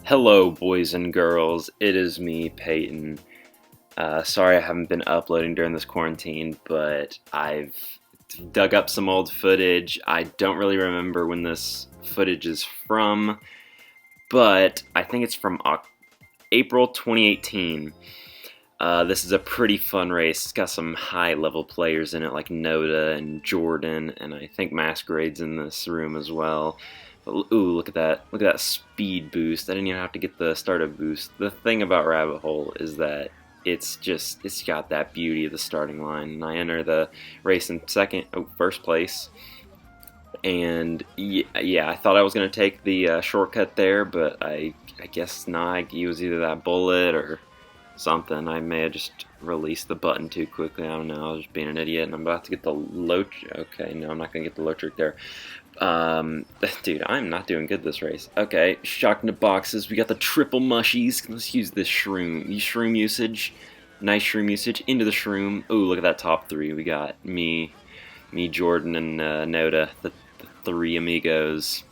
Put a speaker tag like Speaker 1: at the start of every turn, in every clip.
Speaker 1: Hello, boys and girls. It is me, Peyton. Sorry I haven't been uploading during this quarantine, but I've dug up some old footage. I don't really remember when this footage is from, but I think it's from April 2018. This is a pretty fun race. It's got some high-level players in it, like Noda and Jordan, and I think Masquerade's in this room as well. But, ooh, look at that! Look at that speed boost. I didn't even have to get the startup boost. The thing about Rabbit Hole is that it's got that beauty of the starting line, and I enter the race in first place. And yeah, I thought I was gonna take the shortcut there, but I guess not. It was either that bullet or something. I may have just released the button too quickly. I don't know. I was just being an idiot, and I'm about to get the low. Okay, no, I'm not gonna get the low trick there. Dude, I'm not doing good this race. Okay, shocked into boxes. We got the triple mushies. Let's use this shroom. Shroom usage. Nice shroom usage into the shroom. Ooh, look at that top three. We got me, Jordan, and Noda, the three amigos.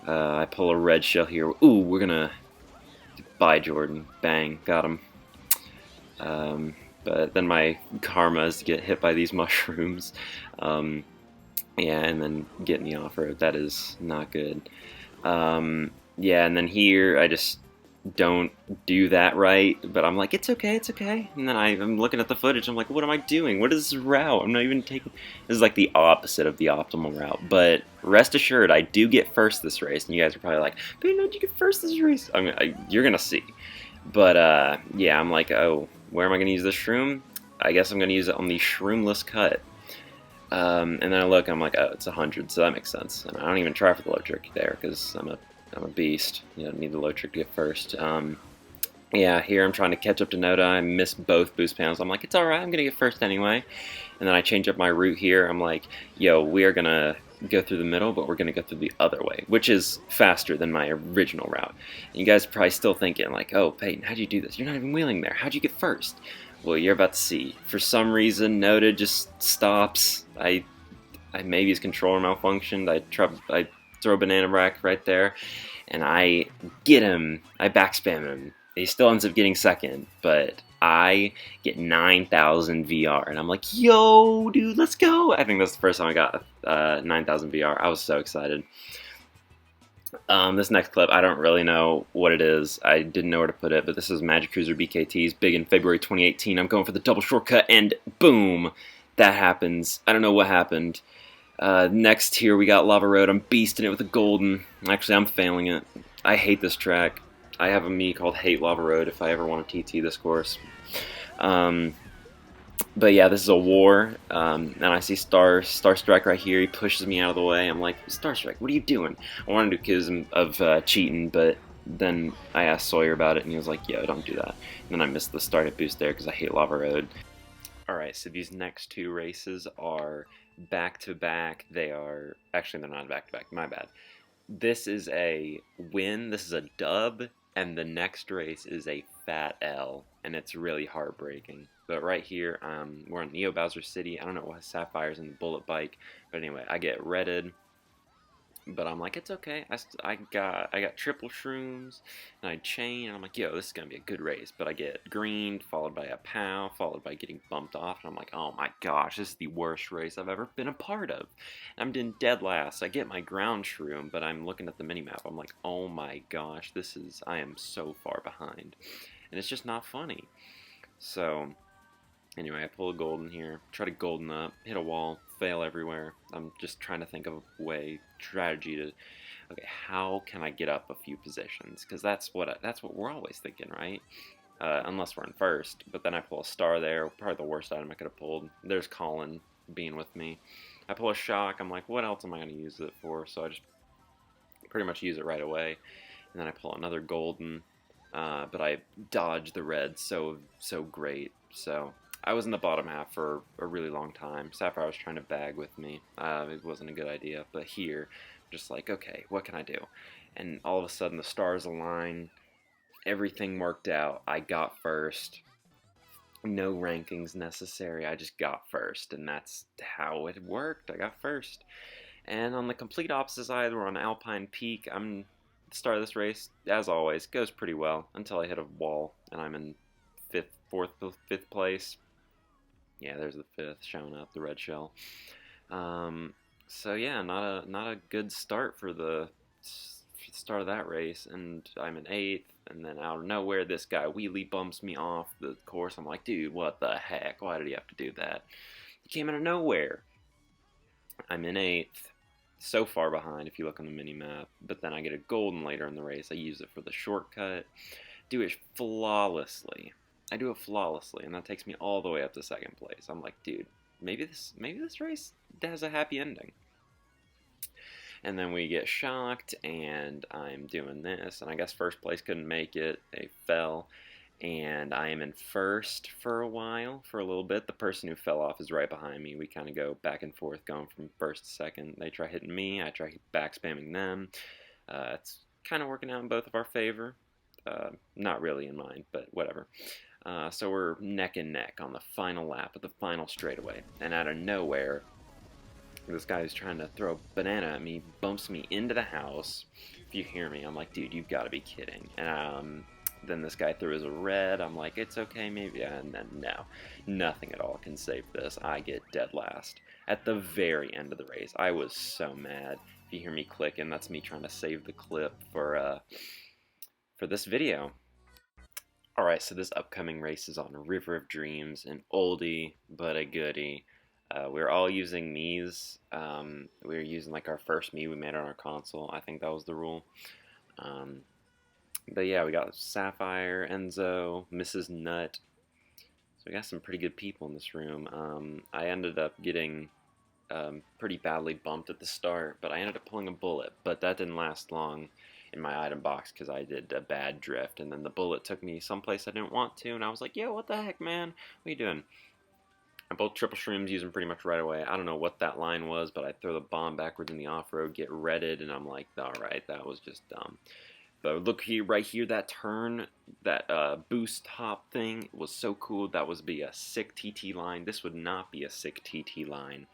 Speaker 1: I pull a red shell here. Ooh, we're gonna buy Jordan. Bang, got him. But then my karma is to get hit by these mushrooms. Yeah, and then getting the off-road. That is not good. Yeah, and then here I just don't do that right, but I'm like, it's okay, it's okay. And then I'm looking at the footage, I'm like, what am I doing? What is this route? I'm not even taking... This is like the opposite of the optimal route, but rest assured, I do get first this race, and you guys are probably like, but how'd you get first this race? I mean, you're gonna see. But, yeah, I'm like, oh, where am I gonna use this shroom? I guess I'm gonna use it on the shroomless cut. And then I look, and I'm like, oh, it's 100, so that makes sense. And I don't even try for the low trick there, because I'm a beast. You don't need the low trick to get first. Yeah, here I'm trying to catch up to Noda. I missed both boost panels. I'm like, it's alright, I'm going to get first anyway. And then I change up my route here. I'm like, yo, we are going to go through the middle, but we're going to go through the other way, which is faster than my original route. And you guys are probably still thinking, like, oh, Peyton, how'd you do this? You're not even wheeling there. How'd you get first? Well, you're about to see. For some reason, Noda just stops. I maybe his controller malfunctioned. I throw a banana rack right there, and I get him. I backspam him. He still ends up getting second, but I get 9,000 VR, and I'm like, yo, dude, let's go! I think that's the first time I got 9,000 VR. I was so excited. This next clip, I don't really know what it is. I didn't know where to put it, but this is Magic Cruiser BKT's big in February 2018. I'm going for the double shortcut, and boom! That happens. I don't know what happened. Next here, we got Lava Road. I'm beasting it with a golden. Actually, I'm failing it. I hate this track. I have a me called Hate Lava Road if I ever want to TT this course. But yeah, this is a war, and I see Starstrike right here. He pushes me out of the way. I'm like, Starstrike, what are you doing? I wanted to accuse him of cheating, but then I asked Sawyer about it, and he was like, yo, don't do that. And then I missed the startup boost there because I hate Lava Road. Alright, so these next two races are back-to-back. They are... Actually, they're not back-to-back. My bad. This is a win. This is a dub. And the next race is a fat L, and it's really heartbreaking. But right here, we're in Neo Bowser City. I don't know what Sapphire's in the Bullet Bike, but anyway, I get redded. But I'm like, it's okay. I got triple shrooms, and I chain, and I'm like, yo, this is gonna be a good race. But I get greened, followed by a pow, followed by getting bumped off, and I'm like, oh my gosh, this is the worst race I've ever been a part of. And I'm doing dead last. I get my ground shroom, but I'm looking at the minimap. I'm like, oh my gosh, I am so far behind, and it's just not funny. So anyway, I pull a golden here, try to golden up, hit a wall, fail everywhere. I'm just trying to think of a strategy to, okay, how can I get up a few positions? Because that's what we're always thinking, right? Unless we're in first. But then I pull a star there, probably the worst item I could have pulled. There's Colin being with me. I pull a shock. I'm like, what else am I going to use it for? So I just pretty much use it right away. And then I pull another golden, but I dodge the red so great. So I was in the bottom half for a really long time. Sapphire was trying to bag with me. It wasn't a good idea. But here, just like, okay, what can I do? And all of a sudden, the stars align. Everything worked out. I got first. No rankings necessary. I just got first. And that's how it worked. I got first. And on the complete opposite side, we're on Alpine Peak. I'm the start of this race, as always, goes pretty well until I hit a wall and I'm in fifth place. Yeah, there's the fifth showing up, the red shell. So yeah, not a good start for the start of that race, and I'm in eighth, and then out of nowhere, this guy wheelie bumps me off the course. I'm like, dude, what the heck? Why did he have to do that? He came out of nowhere. I'm in eighth, so far behind if you look on the mini map, but then I get a golden later in the race. I use it for the shortcut, do it flawlessly. I do it flawlessly, and that takes me all the way up to second place. I'm like, dude, maybe this race has a happy ending. And then we get shocked, and I'm doing this, and I guess first place couldn't make it. They fell, and I am in first for a while, for a little bit. The person who fell off is right behind me. We kind of go back and forth, going from first to second. They try hitting me, I try back spamming them. It's kind of working out in both of our favor. Not really in mine, but whatever. So we're neck and neck on the final lap of the final straightaway, and out of nowhere, this guy who's trying to throw a banana at me bumps me into the house. If you hear me, I'm like, dude, you've got to be kidding. And then this guy threw his red. I'm like, it's okay, maybe. And then no, nothing at all can save this. I get dead last at the very end of the race. I was so mad. If you hear me clicking, that's me trying to save the clip for this video. Alright, so this upcoming race is on River of Dreams, an oldie but a goodie. We're all using Mii's. We were using like our first Mii we made on our console. I think that was the rule. But yeah, we got Sapphire, Enzo, Mrs. Nut. So we got some pretty good people in this room. I ended up getting pretty badly bumped at the start, but I ended up pulling a bullet. But that didn't last long in my item box because I did a bad drift, and then the bullet took me someplace I didn't want to, and I was like, yo, what the heck, man? What are you doing? I both triple shrooms, use them pretty much right away. I don't know what that line was, but I throw the bomb backwards in the off-road, get redded, and I'm like, alright, that was just dumb. But look here, right here, that turn, that boost hop thing was so cool. That was be a sick TT line. This would not be a sick TT line.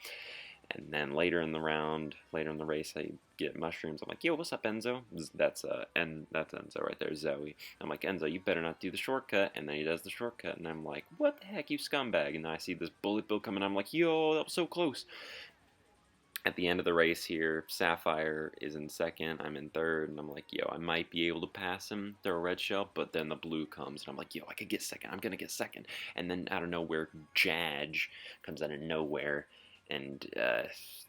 Speaker 1: And then later in the round, later in the race, I get mushrooms. I'm like, yo, what's up, Enzo? That's Enzo right there, Zoe. I'm like, Enzo, you better not do the shortcut. And then he does the shortcut, and I'm like, what the heck, you scumbag? And then I see this bullet bill coming. I'm like, yo, that was so close. At the end of the race here, Sapphire is in second, I'm in third, and I'm like, yo, I might be able to pass him, throw a red shell, but then the blue comes, and I'm like, yo, I could get second, I'm gonna get second. And then out of nowhere, Jadge comes out of nowhere and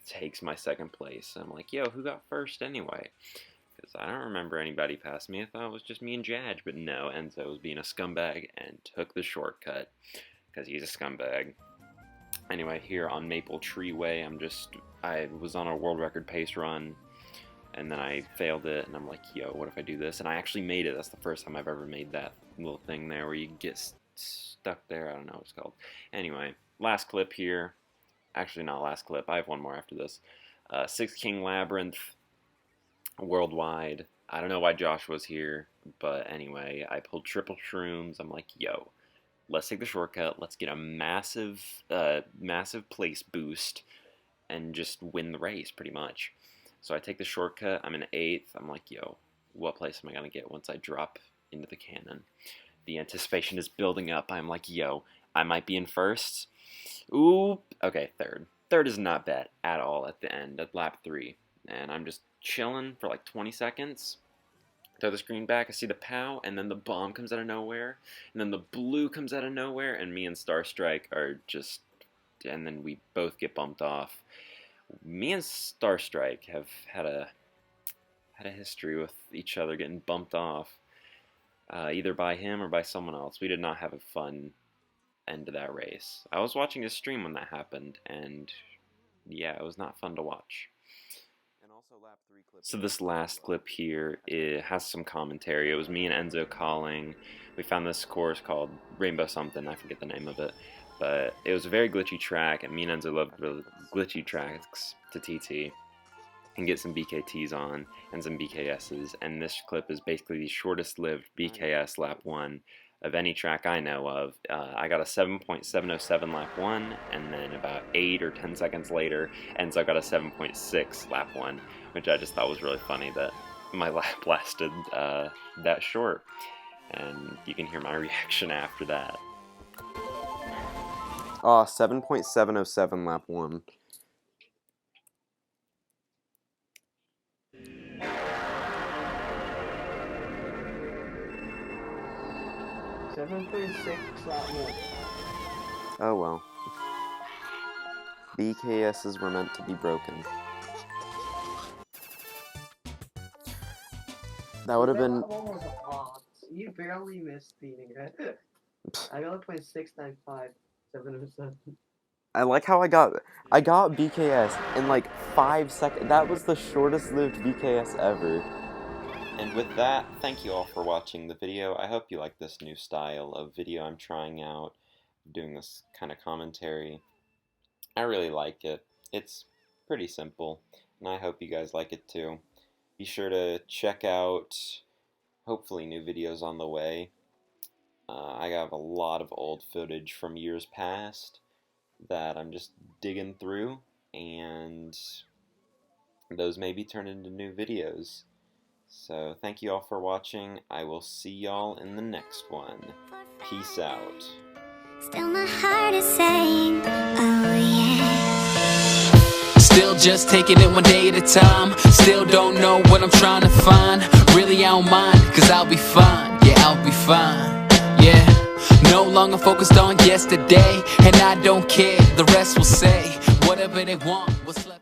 Speaker 1: takes my second place. I'm like, yo, who got first anyway? Because I don't remember anybody past me. I thought it was just me and Jadge, but no, Enzo was being a scumbag and took the shortcut because he's a scumbag. Anyway, here on Maple Tree Way, I was on a world record pace run, and then I failed it, and I'm like, yo, what if I do this? And I actually made it. That's the first time I've ever made that little thing there where you get stuck there. I don't know what it's called. Anyway, last clip here. Actually, not last clip. I have one more after this. Six King Labyrinth worldwide. I don't know why Josh was here, but anyway, I pulled triple shrooms. I'm like, yo, let's take the shortcut. Let's get a massive place boost and just win the race, pretty much. So I take the shortcut. I'm in eighth. I'm like, yo, what place am I gonna get once I drop into the cannon? The anticipation is building up. I'm like, yo, I might be in first. Ooh, okay, third. Third is not bad at all at the end, at lap 3. And I'm just chilling for like 20 seconds. Throw the screen back, I see the POW, and then the bomb comes out of nowhere. And then the blue comes out of nowhere, and me and Starstrike are just... And then we both get bumped off. Me and Starstrike have had a history with each other getting bumped off. Either by him or by someone else. We did not have a fun end to that race. I was watching his stream when that happened, and yeah, it was not fun to watch. And also lap 3 clip. So this last clip here, it has some commentary. It was me and Enzo calling. We found this course called Rainbow something, I forget the name of it, but it was a very glitchy track, and me and Enzo loved the glitchy tracks to TT and get some BKTs on and some BKSs, and this clip is basically the shortest lived BKS lap 1 of any track I know of. I got a 7.707 lap 1, and then about 8 or 10 seconds later, Enzo got a 7.6 lap 1, which I just thought was really funny that my lap lasted that short, and you can hear my reaction after that. Oh, 7.707 lap 1. Oh well. BKSs were meant to be broken. That would have been...
Speaker 2: You barely missed beating it. I got 0.695, 707.
Speaker 1: I like how I got BKS in like 5 seconds. That was the shortest lived BKS ever. And with that, thank you all for watching the video. I hope you like this new style of video I'm trying out, doing this kind of commentary. I really like it. It's pretty simple, and I hope you guys like it too. Be sure to check out, hopefully, new videos on the way. I have a lot of old footage from years past that I'm just digging through, and those may be turned into new videos. So thank you all for watching. I will see y'all in the next one. Peace out.
Speaker 3: Still my heart is saying, oh yeah.
Speaker 4: Still just taking it one day at a time. Still don't know what I'm trying to find. Really I don't mind, cause I'll be fine. Yeah, I'll be fine. Yeah. No longer focused on yesterday, and I don't care, the rest will say whatever they want, what's left.